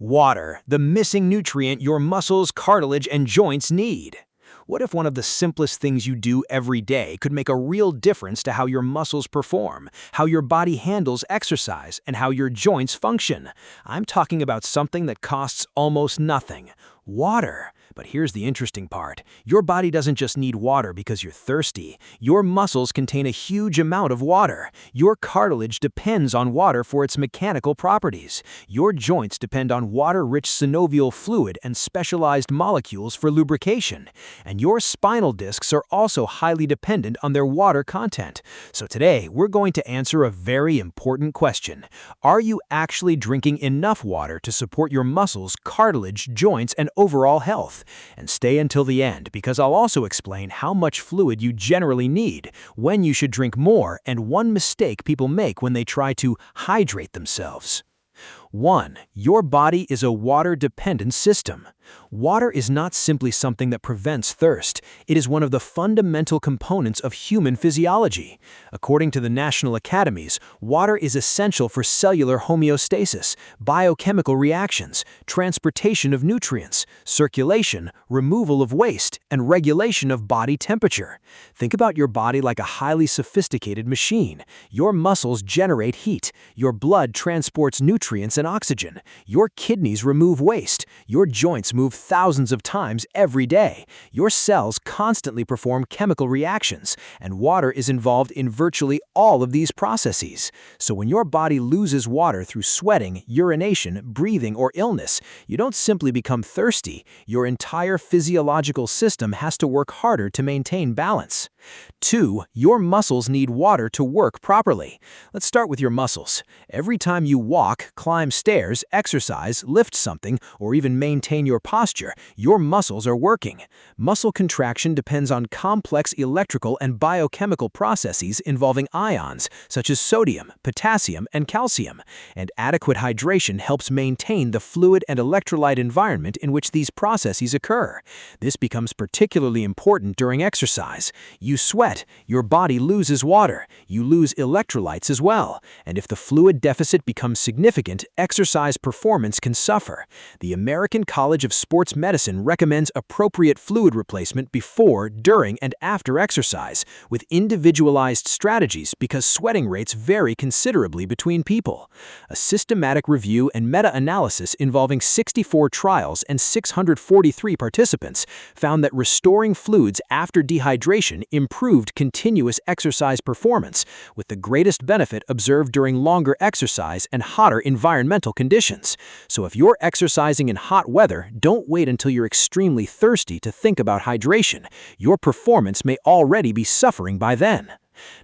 Water, the missing nutrient your muscles, cartilage, and joints need. What if one of the simplest things you do every day could make a real difference to how your muscles perform, how your body handles exercise, and how your joints function? I'm talking about something that costs almost nothing: water. But here's the interesting part. Your body doesn't just need water because you're thirsty. Your muscles contain a huge amount of water. Your cartilage depends on water for its mechanical properties. Your joints depend on water-rich synovial fluid and specialized molecules for lubrication. And your spinal discs are also highly dependent on their water content. So today, we're going to answer a very important question. Are you actually drinking enough water to support your muscles, cartilage, joints, and overall health? And stay until the end, because I'll also explain how much fluid you generally need, when you should drink more, and one mistake people make when they try to hydrate themselves. 1. Your body is a water-dependent system. Water is not simply something that prevents thirst. It is one of the fundamental components of human physiology. According to the National Academies, water is essential for cellular homeostasis, biochemical reactions, transportation of nutrients, circulation, removal of waste, and regulation of body temperature. Think about your body like a highly sophisticated machine. Your muscles generate heat. Your blood transports nutrients and oxygen. Your kidneys remove waste. Your joints move thousands of times every day. Your cells constantly perform chemical reactions, and water is involved in virtually all of these processes. So when your body loses water through sweating, urination, breathing, or illness, you don't simply become thirsty. Your entire physiological system has to work harder to maintain balance. 2. Your muscles need water to work properly. Let's start with your muscles. Every time you walk, climb stairs, exercise, lift something, or even maintain your posture, your muscles are working. Muscle contraction depends on complex electrical and biochemical processes involving ions, such as sodium, potassium, and calcium, and adequate hydration helps maintain the fluid and electrolyte environment in which these processes occur. This becomes particularly important during exercise. You sweat, your body loses water, you lose electrolytes as well, and if the fluid deficit becomes significant, exercise performance can suffer. The American College of Sports Medicine recommends appropriate fluid replacement before, during, and after exercise, with individualized strategies because sweating rates vary considerably between people. A systematic review and meta-analysis involving 64 trials and 643 participants found that restoring fluids after dehydration improved continuous exercise performance, with the greatest benefit observed during longer exercise and hotter environmental conditions. So if you're exercising in hot weather, don't wait until you're extremely thirsty to think about hydration. Your performance may already be suffering by then.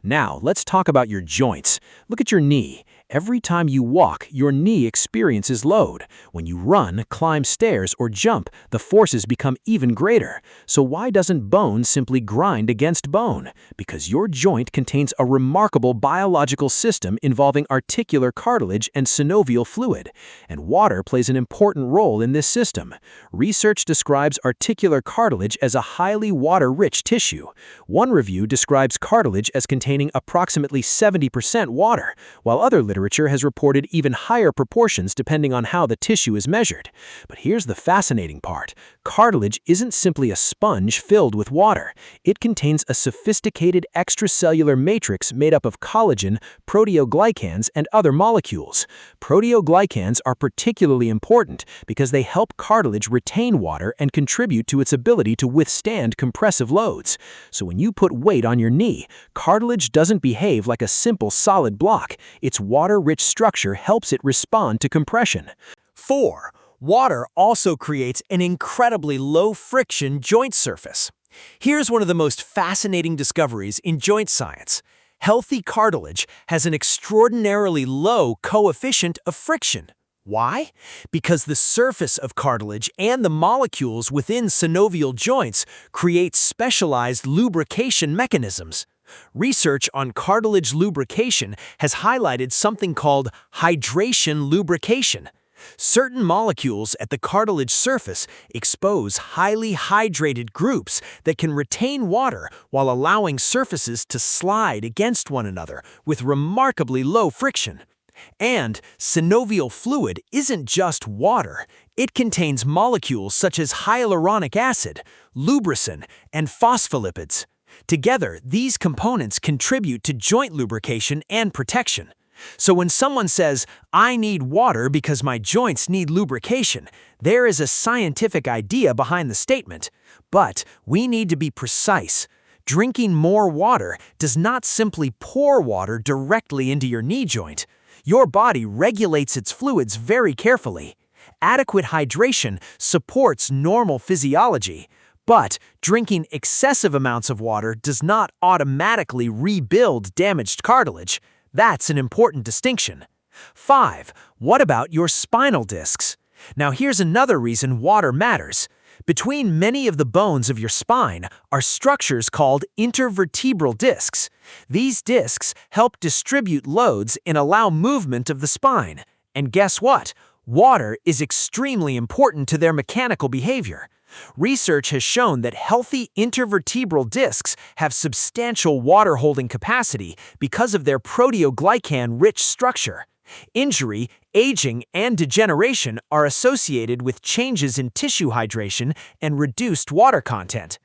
Now, let's talk about your joints. Look at your knee. Every time you walk, your knee experiences load. When you run, climb stairs, or jump, the forces become even greater. So why doesn't bone simply grind against bone? Because your joint contains a remarkable biological system involving articular cartilage and synovial fluid, and water plays an important role in this system. Research describes articular cartilage as a highly water-rich tissue. One review describes cartilage as containing approximately 70% water, while other literature has reported even higher proportions depending on how the tissue is measured. But here's the fascinating part. Cartilage isn't simply a sponge filled with water. It contains a sophisticated extracellular matrix made up of collagen, proteoglycans, and other molecules. Proteoglycans are particularly important because they help cartilage retain water and contribute to its ability to withstand compressive loads. So when you put weight on your knee, cartilage doesn't behave like a simple solid block. Its water-rich structure helps it respond to compression. 4. Water also creates an incredibly low-friction joint surface. Here's one of the most fascinating discoveries in joint science. Healthy cartilage has an extraordinarily low coefficient of friction. Why? Because the surface of cartilage and the molecules within synovial joints create specialized lubrication mechanisms. Research on cartilage lubrication has highlighted something called hydration lubrication. Certain molecules at the cartilage surface expose highly hydrated groups that can retain water while allowing surfaces to slide against one another with remarkably low friction. And synovial fluid isn't just water. It contains molecules such as hyaluronic acid, lubricin, and phospholipids. Together, these components contribute to joint lubrication and protection. So when someone says, "I need water because my joints need lubrication," there is a scientific idea behind the statement. But we need to be precise. Drinking more water does not simply pour water directly into your knee joint. Your body regulates its fluids very carefully. Adequate hydration supports normal physiology, but drinking excessive amounts of water does not automatically rebuild damaged cartilage. That's an important distinction. 5. What about your spinal discs? Now here's another reason water matters. Between many of the bones of your spine are structures called intervertebral discs. These discs help distribute loads and allow movement of the spine. And guess what? Water is extremely important to their mechanical behavior. Research has shown that healthy intervertebral discs have substantial water-holding capacity because of their proteoglycan-rich structure. Injury, aging, and degeneration are associated with changes in tissue hydration and reduced water content.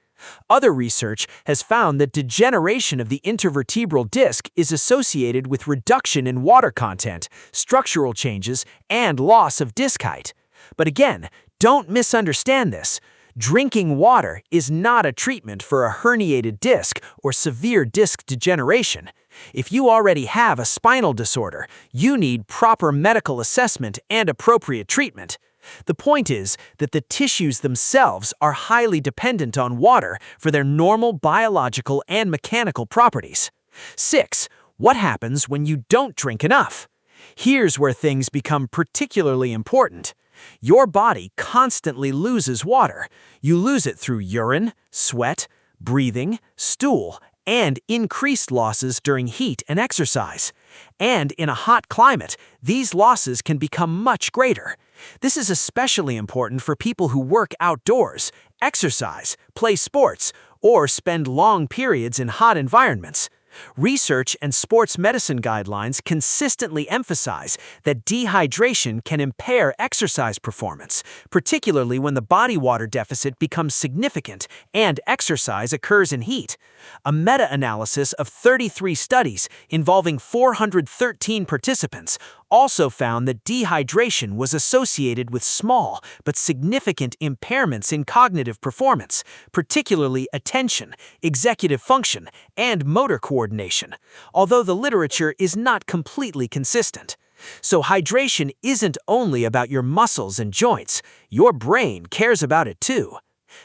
Other research has found that degeneration of the intervertebral disc is associated with reduction in water content, structural changes, and loss of disc height. But again, don't misunderstand this. Drinking water is not a treatment for a herniated disc or severe disc degeneration. If you already have a spinal disorder, you need proper medical assessment and appropriate treatment. The point is that the tissues themselves are highly dependent on water for their normal biological and mechanical properties. 6. What happens when you don't drink enough? Here's where things become particularly important. Your body constantly loses water. You lose it through urine, sweat, breathing, stool, and increased losses during heat and exercise. And in a hot climate, these losses can become much greater. This is especially important for people who work outdoors, exercise, play sports, or spend long periods in hot environments. Research and sports medicine guidelines consistently emphasize that dehydration can impair exercise performance, particularly when the body water deficit becomes significant and exercise occurs in heat. A meta-analysis of 33 studies involving 413 participants also found that dehydration was associated with small but significant impairments in cognitive performance, particularly attention, executive function, and motor coordination, although the literature is not completely consistent. So hydration isn't only about your muscles and joints, your brain cares about it too.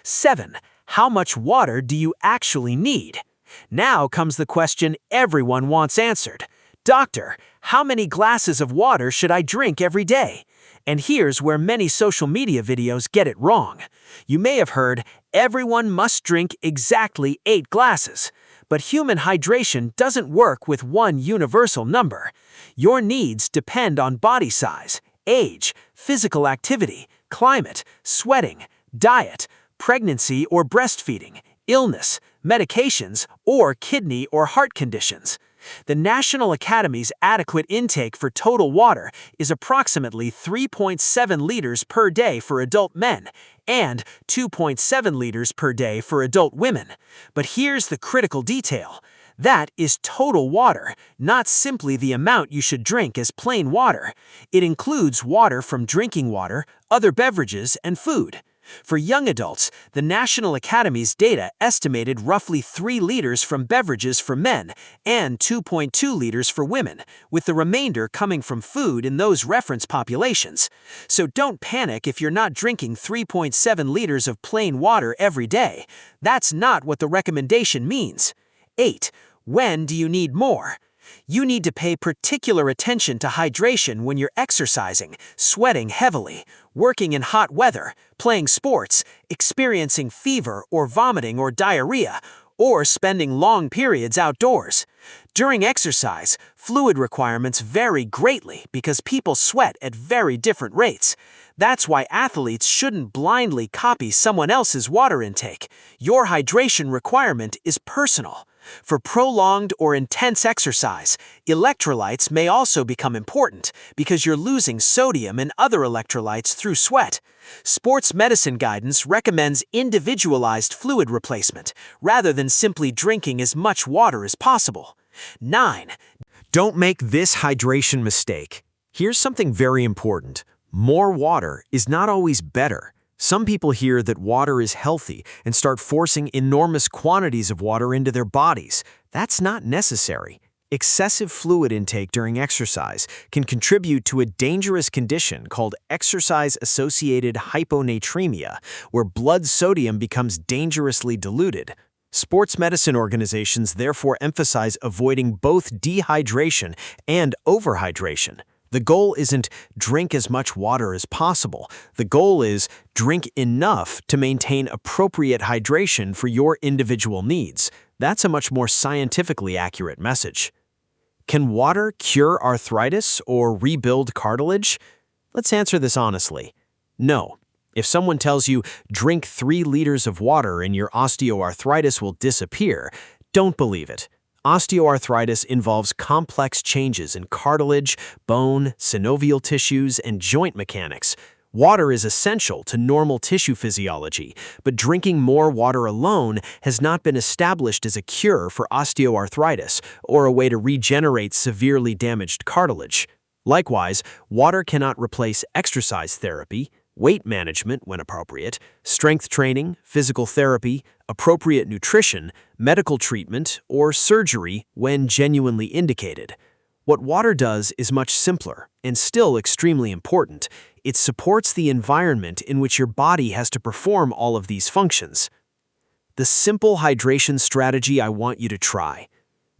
7. How much water do you actually need? Now comes the question everyone wants answered. Doctor, how many glasses of water should I drink every day? And here's where many social media videos get it wrong. You may have heard, everyone must drink exactly 8 glasses. But human hydration doesn't work with one universal number. Your needs depend on body size, age, physical activity, climate, sweating, diet, pregnancy or breastfeeding, illness, medications, or kidney or heart conditions. The National Academy's adequate intake for total water is approximately 3.7 liters per day for adult men and 2.7 liters per day for adult women. But here's the critical detail. That is total water, not simply the amount you should drink as plain water. It includes water from drinking water, other beverages, and food. For young adults, the National Academy's data estimated roughly 3 liters from beverages for men and 2.2 liters for women, with the remainder coming from food in those reference populations. So don't panic if you're not drinking 3.7 liters of plain water every day. That's not what the recommendation means. 8. When do you need more? You need to pay particular attention to hydration when you're exercising, sweating heavily, working in hot weather, playing sports, experiencing fever or vomiting or diarrhea, or spending long periods outdoors. During exercise, fluid requirements vary greatly because people sweat at very different rates. That's why athletes shouldn't blindly copy someone else's water intake. Your hydration requirement is personal. For prolonged or intense exercise, electrolytes may also become important because you're losing sodium and other electrolytes through sweat. Sports medicine guidance recommends individualized fluid replacement rather than simply drinking as much water as possible. 9. Don't make this hydration mistake. Here's something very important. More water is not always better. Some people hear that water is healthy and start forcing enormous quantities of water into their bodies. That's not necessary. Excessive fluid intake during exercise can contribute to a dangerous condition called exercise-associated hyponatremia, where blood sodium becomes dangerously diluted. Sports medicine organizations therefore emphasize avoiding both dehydration and overhydration. The goal isn't drink as much water as possible. The goal is drink enough to maintain appropriate hydration for your individual needs. That's a much more scientifically accurate message. Can water cure arthritis or rebuild cartilage? Let's answer this honestly. No. If someone tells you drink 3 liters of water and your osteoarthritis will disappear, don't believe it. Osteoarthritis involves complex changes in cartilage, bone, synovial tissues, and joint mechanics. Water is essential to normal tissue physiology, but drinking more water alone has not been established as a cure for osteoarthritis or a way to regenerate severely damaged cartilage. Likewise, water cannot replace exercise therapy, weight management when appropriate, strength training, physical therapy, appropriate nutrition, medical treatment, or surgery when genuinely indicated. What water does is much simpler and still extremely important. It supports the environment in which your body has to perform all of these functions. The simple hydration strategy I want you to try.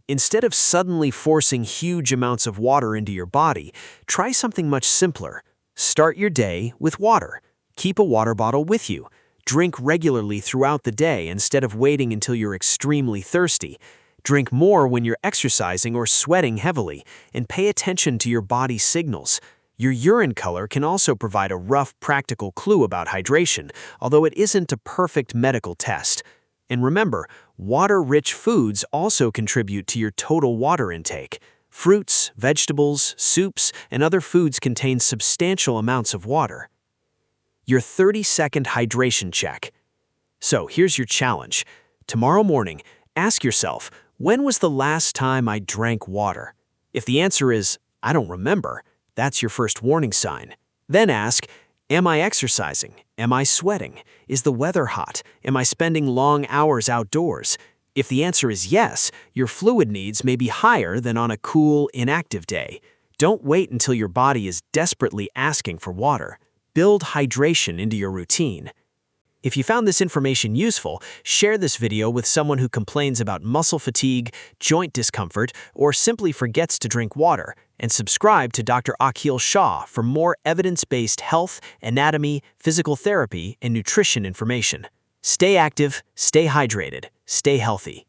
Instead of suddenly forcing huge amounts of water into your body, try something much simpler. Start your day with water. Keep a water bottle with you. Drink regularly throughout the day instead of waiting until you're extremely thirsty. Drink more when you're exercising or sweating heavily, and pay attention to your body's signals. Your urine color can also provide a rough practical clue about hydration, although it isn't a perfect medical test. And remember, water-rich foods also contribute to your total water intake. Fruits, vegetables, soups, and other foods contain substantial amounts of water. Your 30-second hydration check. So here's your challenge. Tomorrow morning, ask yourself, when was the last time I drank water? If the answer is, I don't remember, that's your first warning sign. Then ask, am I exercising? Am I sweating? Is the weather hot? Am I spending long hours outdoors? If the answer is yes, your fluid needs may be higher than on a cool, inactive day. Don't wait until your body is desperately asking for water. Build hydration into your routine. If you found this information useful, share this video with someone who complains about muscle fatigue, joint discomfort, or simply forgets to drink water, and subscribe to Dr. Aqil Shah for more evidence-based health, anatomy, physical therapy, and nutrition information. Stay active, stay hydrated, stay healthy.